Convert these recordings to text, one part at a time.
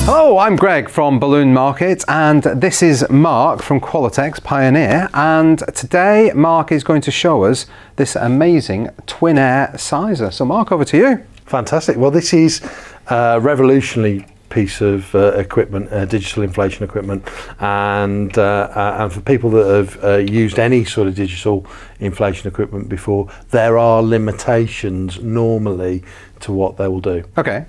Hello, I'm Greg from Balloon Market, and this is Mark from Qualatex Pioneer, and today Mark is going to show us this amazing twin air sizer. So Mark, over to you. Fantastic. Well, this is a revolutionary piece of equipment, digital inflation equipment, and for people that have used any sort of digital inflation equipment before, there are limitations normally to what they will do. Okay.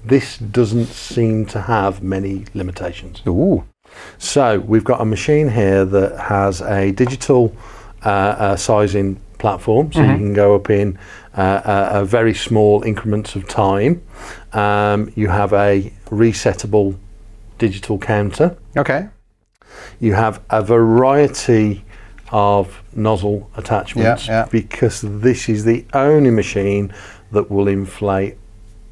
This doesn't seem to have many limitations. Ooh. So we've got a machine here that has a digital sizing platform, so you can go up in a very small increments of time. You have a resettable digital counter. Okay. You have a variety of nozzle attachments, because this is the only machine that will inflate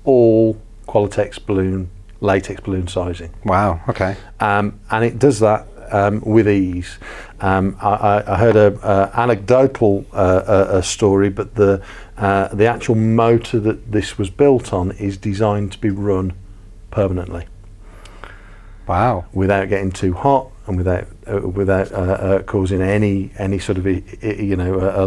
all Qualatex balloon, latex balloon sizing. Wow, okay. And it does that with ease. I heard an anecdotal story, but the actual motor that this was built on is designed to be run permanently. Wow. Without getting too hot and without causing any sort of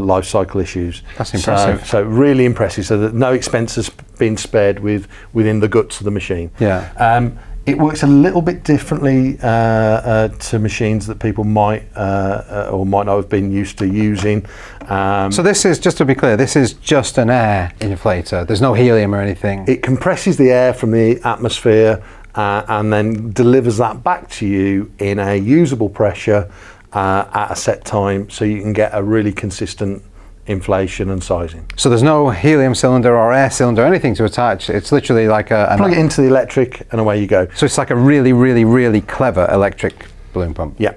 life cycle issues. That's impressive. So really impressive. So that no expense has been spared within the guts of the machine. Yeah. It works a little bit differently to machines that people might or might not have been used to using. So this is, just to be clear, this is just an air inflator. There's no helium or anything. It compresses the air from the atmosphere and then delivers that back to you in a usable pressure at a set time, so you can get a really consistent inflation and sizing. So there's no helium cylinder or air cylinder or anything to attach. It's literally like plug it into the electric and away you go. So it's like a really, really, really clever electric balloon pump. Yeah.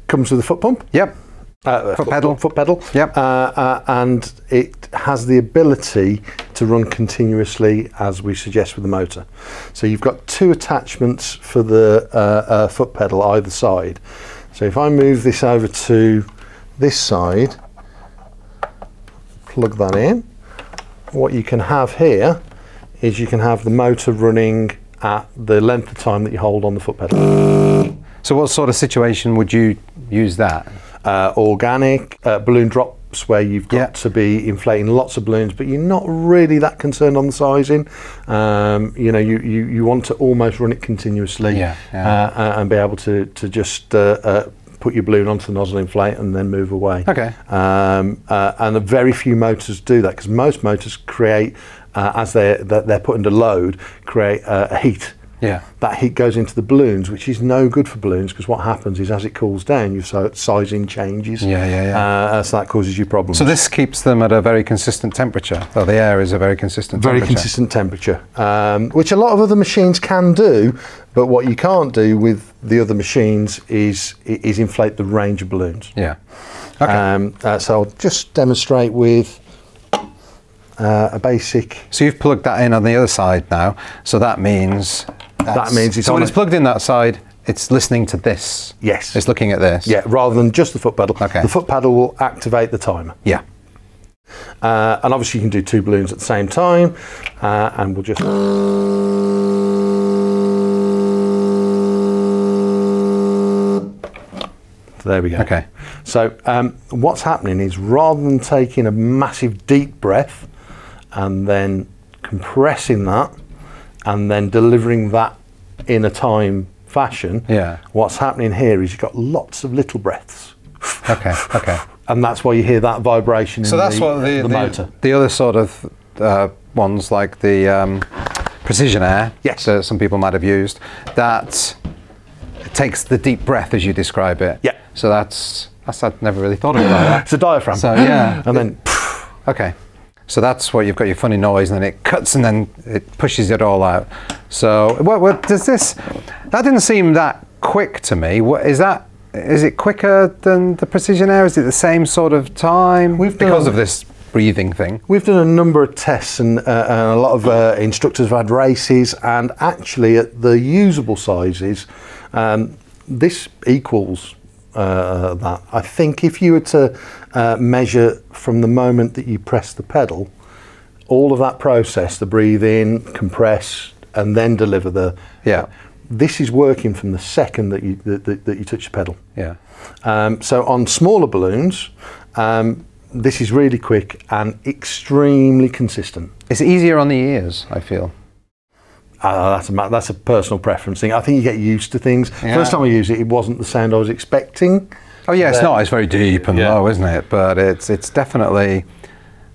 Comes with a foot pump. Yep. Foot pedal. Foot pedal. Yep. And it has the ability to run continuously, as we suggest with the motor. So you've got two attachments for the foot pedal either side. So if I move this over to this side, plug that in, what you can have here is you can have the motor running at the length of time that you hold on the foot pedal. So what sort of situation would you use that? Organic balloon drops, where you've got to be inflating lots of balloons, but you're not really that concerned on the sizing. You want to almost run it continuously, and be able to just put your balloon onto the nozzle, inflate, and then move away. Okay. And very few motors do that, because most motors create, as they're put under load, create a heat. Yeah. That heat goes into the balloons, which is no good for balloons, because what happens is as it cools down, your sizing changes. So that causes you problems. So this keeps them at a very consistent temperature. Well, the air is a very consistent temperature. Very consistent temperature, which a lot of other machines can do, but what you can't do with the other machines is inflate the range of balloons. Yeah. Okay. So I'll just demonstrate with a basic. So you've plugged that in on the other side now. So that means it's so when it's plugged in that side, it's listening to this. Yes. It's looking at this. Yeah, rather than just the foot pedal. Okay. The foot pedal will activate the timer. Yeah. And obviously you can do two balloons at the same time, and we'll just. There we go. Okay. So what's happening is, rather than taking a massive deep breath and then compressing that and then delivering that in a time fashion, what's happening here is you've got lots of little breaths. Okay. Okay. And that's why you hear that vibration in the motor. The other sort of ones, like the precision air, that some people might have used, that takes the deep breath as you describe it. Yeah. So I've never really thought about that. It's a diaphragm. So yeah. And then. Okay. So that's what you've got, your funny noise, and then it cuts and then it pushes it all out. So what does this? That didn't seem that quick to me. What is that? Is it quicker than the precision air? Is it the same sort of time? Because of this breathing thing. We've done a number of tests, and a lot of instructors have had races, and actually at the usable sizes, this equals that. I think if you were to measure from the moment that you press the pedal, all of that process, the breathe in, compress, and then deliver the, this is working from the second that you touch the pedal. Yeah. So on smaller balloons, this is really quick and extremely consistent. It's easier on the ears, I feel. That's a personal preference thing. I think you get used to things. Yeah. First time I used it, it wasn't the sound I was expecting. Oh yeah, it's not. It's very deep and low, isn't it? But it's definitely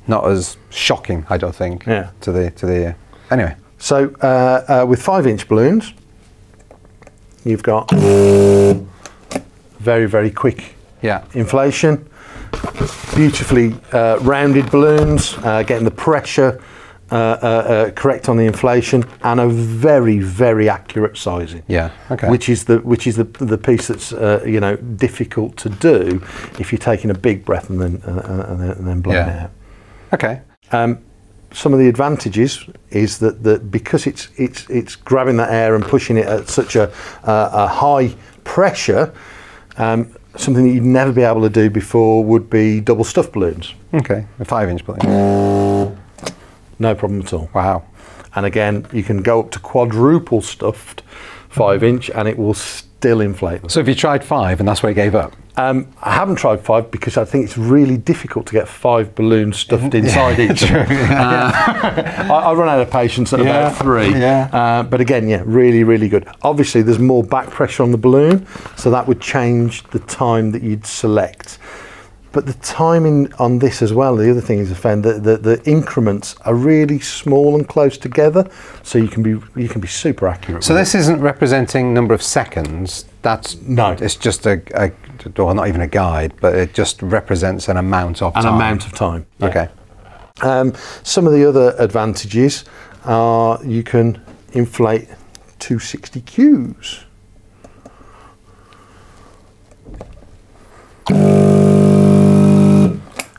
not as shocking, I don't think, to the ear. Anyway. So with 5-inch balloons, you've got very, very quick inflation, beautifully rounded balloons, getting the pressure correct on the inflation, and a very, very accurate sizing. Yeah. Okay. Which is the piece that's difficult to do if you're taking a big breath and then blowing it out. Okay. Some of the advantages is that because it's grabbing that air and pushing it at such a high pressure, something that you'd never be able to do before would be double stuffed balloons. Okay, a 5-inch balloon. No problem at all. Wow. And again, you can go up to quadruple stuffed 5-inch and it will still inflate them. So have you tried 5 and that's where you gave up? I haven't tried 5 because I think it's really difficult to get 5 balloons stuffed inside each. I run out of patience at about 3. But again, really, really good. Obviously, there's more back pressure on the balloon, so that would change the time that you'd select. But the timing on this as well, the other thing is the increments are really small and close together, so you can be super accurate. So this isn't representing number of seconds. It's just well, not even a guide, but it just represents an amount of time. An amount of time. Yeah. Okay. Some of the other advantages are you can inflate 260 Qs.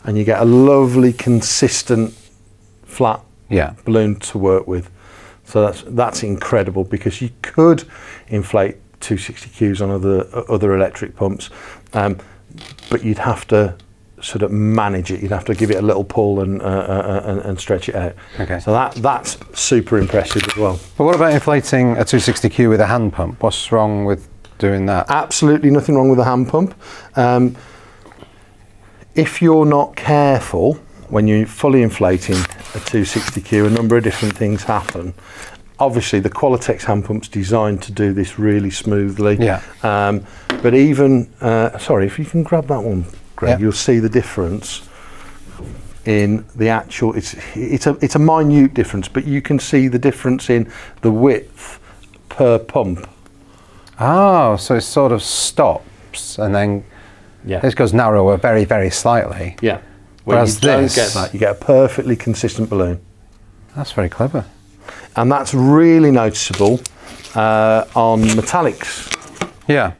And you get a lovely, consistent, flat balloon to work with. So that's incredible, because you could inflate 260 Qs on other electric pumps, but you'd have to sort of manage it. You'd have to give it a little pull and stretch it out. Okay. So that's super impressive as well. But what about inflating a 260Q with a hand pump? What's wrong with doing that? Absolutely nothing wrong with a hand pump. If you're not careful when you're fully inflating a 260Q, a number of different things happen. Obviously, the Qualatex hand pump's designed to do this really smoothly. Yeah. But even, sorry, if you can grab that one, Greg, you'll see the difference in the actual. It's a minute difference, but you can see the difference in the width per pump. Oh, so it sort of stops and then this goes narrower very, very slightly. Yeah. Whereas you don't get that. You get a perfectly consistent balloon. That's very clever. And that's really noticeable on metallics. Yeah.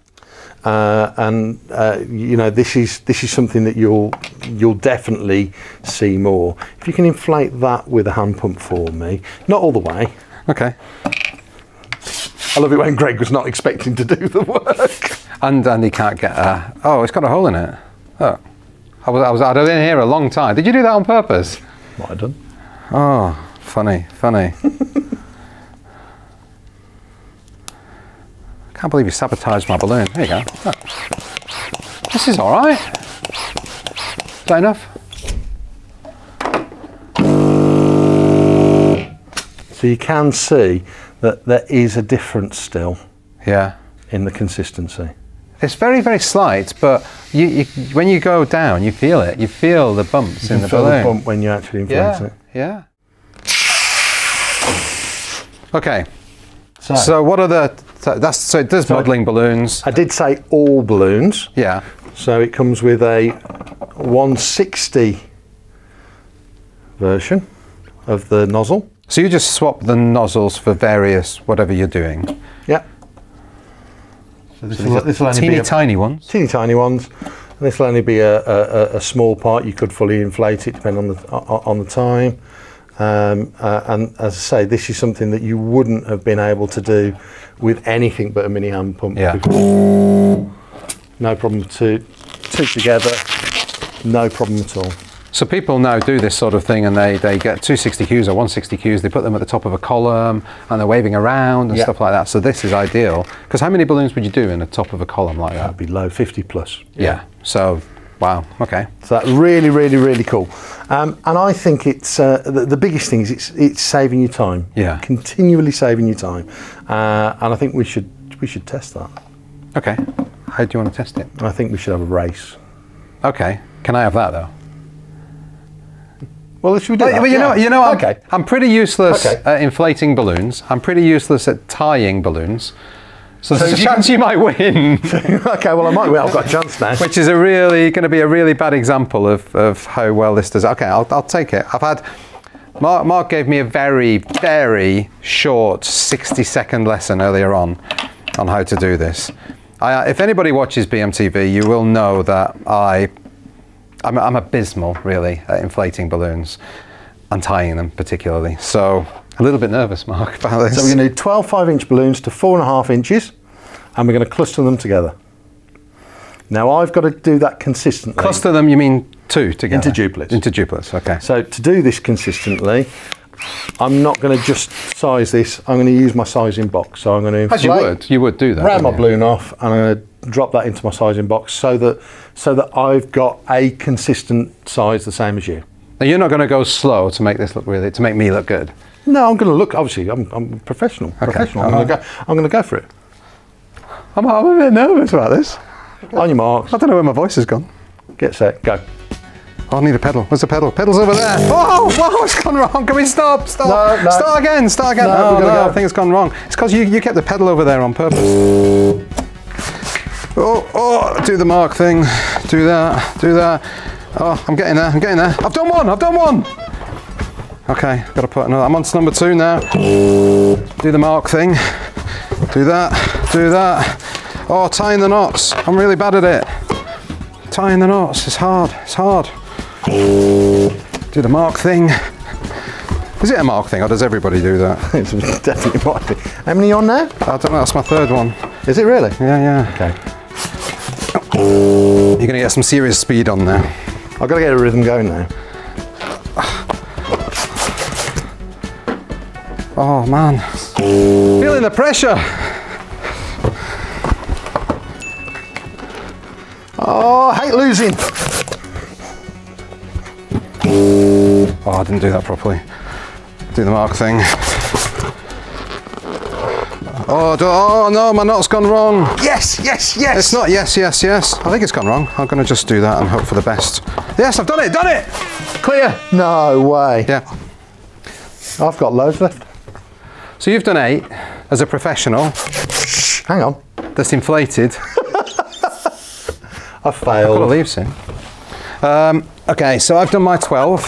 You know, this is something that you'll definitely see more. If you can inflate that with a hand pump for me, not all the way. Okay. I love it when Greg was not expecting to do the work. And he can't get a. Oh, it's got a hole in it. Oh, I'd been here a long time. Did you do that on purpose? Might have done. Oh, funny. Can't believe you sabotaged my balloon. There you go. Oh. This is all right. Is that enough? So you can see that there is a difference still. Yeah. In the consistency. It's very, very slight, but you when you go down, you feel it. You feel the bumps in the balloon. You feel the bump when you actually inflate it. Yeah. Okay. So what are the? So it does modelling balloons. I did say all balloons. Yeah. So it comes with a 160 version of the nozzle. So you just swap the nozzles for various whatever you're doing. Yeah. So this will only be tiny ones. Teeny tiny ones. And this will only be a small part. You could fully inflate it depending on the time. And as I say, this is something that you wouldn't have been able to do with anything but a mini hand pump. Yeah. No problem to two together. No problem at all. So people now do this sort of thing, and they get 260 Qs or 160 Qs, they put them at the top of a column, and they're waving around and stuff like that. So this is ideal. Because how many balloons would you do in the top of a column like that? That'd be low, 50 plus. Yeah. So, wow, okay. So that's really, really, really cool. And I think it's, the biggest thing is it's saving you time. Yeah. Continually saving you time. And I think we should test that. Okay. How do you want to test it? I think we should have a race. Okay. Can I have that though? Well, should we do that? Well, you know, okay. I'm pretty useless at inflating balloons. I'm pretty useless at tying balloons. So there's a chance you might win. Okay, well I might win. I've got a chance now. Which is going to be a really bad example of how well this does. Okay, I'll take it. I've had Mark gave me a very, very short 60-second lesson earlier on how to do this. If anybody watches BMTV, you will know that I'm abysmal, really, at inflating balloons and tying them particularly. So a little bit nervous, Mark, about this. So we're going to do 12 5-inch balloons to 4.5 inches, and we're going to cluster them together. Now I've got to do that consistently. Cluster them, you mean two together? Into duplets. Into duplets, okay. So to do this consistently, I'm not going to just size this, I'm going to use my sizing box. So I'm going to inflate. As you would do that. Round my balloon off, and I'm going to drop that into my sizing box so that I've got a consistent size the same as you. Now you're not going to go slow to make this look to make me look good. No, I'm going to look. Obviously, I'm professional. Okay. Professional. I'm going to go for it. I'm a bit nervous about this. On your marks. I don't know where my voice has gone. Get set. Go. Oh, I need a pedal. Where's the pedal? Pedal's over there. Oh, whoa, it's gone wrong. Can we stop? Stop. No. Start again. Start again. No, We're gonna go. I think it's gone wrong. It's because you kept the pedal over there on purpose. Oh, do the mark thing. Do that. Oh, I'm getting there. I've done one. Okay, got to put another. I'm on to number 2 now. Do the mark thing. Do that. Oh, tying the knots. I'm really bad at it. Tying the knots. It's hard. Do the mark thing. Is it a mark thing, or does everybody do that? It's definitely might be. How many on now? I don't know. That's my 3rd one. Is it really? Yeah. Okay. You're going to get some serious speed on there. I've got to get a rhythm going now. Oh man, feeling the pressure. Oh, I hate losing. Oh, I didn't do that properly. Do the mark thing. Oh no, my knot's gone wrong. Yes. It's not yes. I think it's gone wrong. I'm going to just do that and hope for the best. Yes, I've done it. Clear. No way. Yeah. I've got loads left. So you've done 8 as a professional. Hang on. That's inflated. I failed. I've got to leave soon. Okay, so I've done my 12.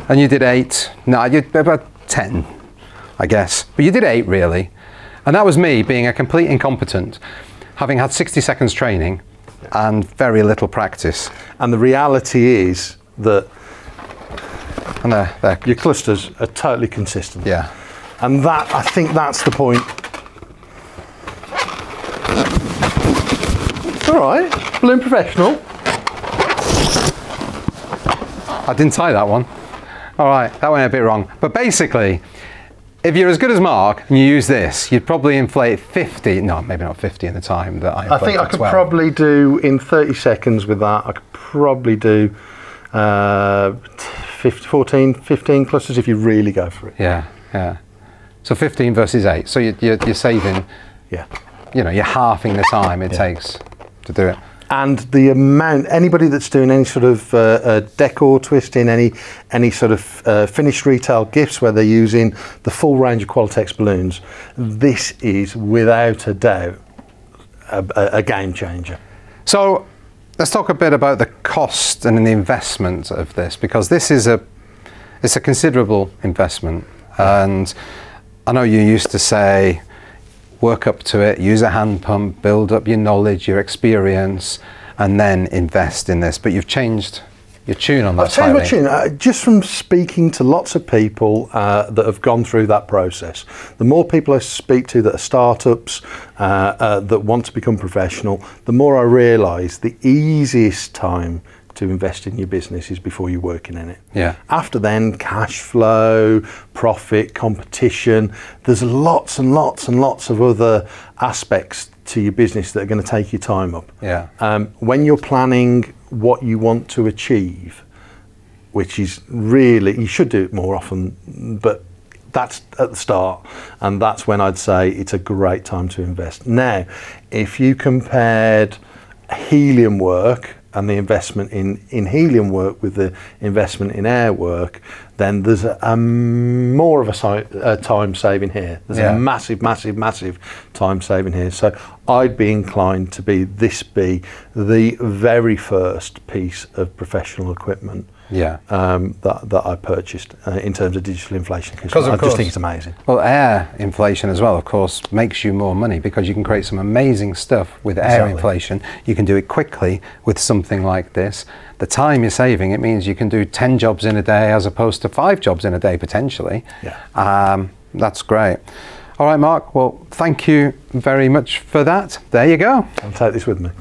And you did 8. No, you did about 10, I guess. But you did 8 really. And that was me being a complete incompetent, having had 60 seconds training and very little practice. And the reality is that and your clusters are totally consistent. Yeah. And I think that's the point. All right, balloon professional. I didn't tie that one. All right, that went a bit wrong. But basically, if you're as good as Mark and you use this, you'd probably inflate 50, no, maybe not 50 in the time that I inflated. I think I could probably do, in 30 seconds with that, I could probably do 15 clusters if you really go for it. Yeah. So 15 versus 8. So you're saving, you're halving the time it takes to do it. And the amount, anybody that's doing any sort of decor twisting, any sort of finished retail gifts where they're using the full range of Qualatex balloons, this is without a doubt a game changer. So let's talk a bit about the cost and the investment of this, because this is it's a considerable investment. And I know you used to say, work up to it, use a hand pump, build up your knowledge, your experience, and then invest in this. But you've changed your tune on that? I'll tell you my tune. Just from speaking to lots of people that have gone through that process, the more people I speak to that are startups, that want to become professional, the more I realise the easiest time to invest in your business is before you're working in it. Yeah. After then, cash flow, profit, competition, there's lots and lots and lots of other aspects to your business that are going to take your time up. Yeah. When you're planning what you want to achieve, which is really, you should do it more often, but that's at the start, and that's when I'd say it's a great time to invest. Now, if you compared helium work and the investment in helium work with the investment in air work, then there's a more of a time saving here. There's a massive, massive, massive time saving here. So I'd be inclined to be the very first piece of professional equipment that I purchased in terms of digital inflation. Because I just think it's amazing. Well, air inflation as well, of course, makes you more money because you can create some amazing stuff with air inflation. You can do it quickly with something like this. The time you're saving, it means you can do 10 jobs in a day as opposed to 5 jobs in a day potentially. Yeah. That's great. All right, Mark, well, thank you very much for that. There you go. I'll take this with me.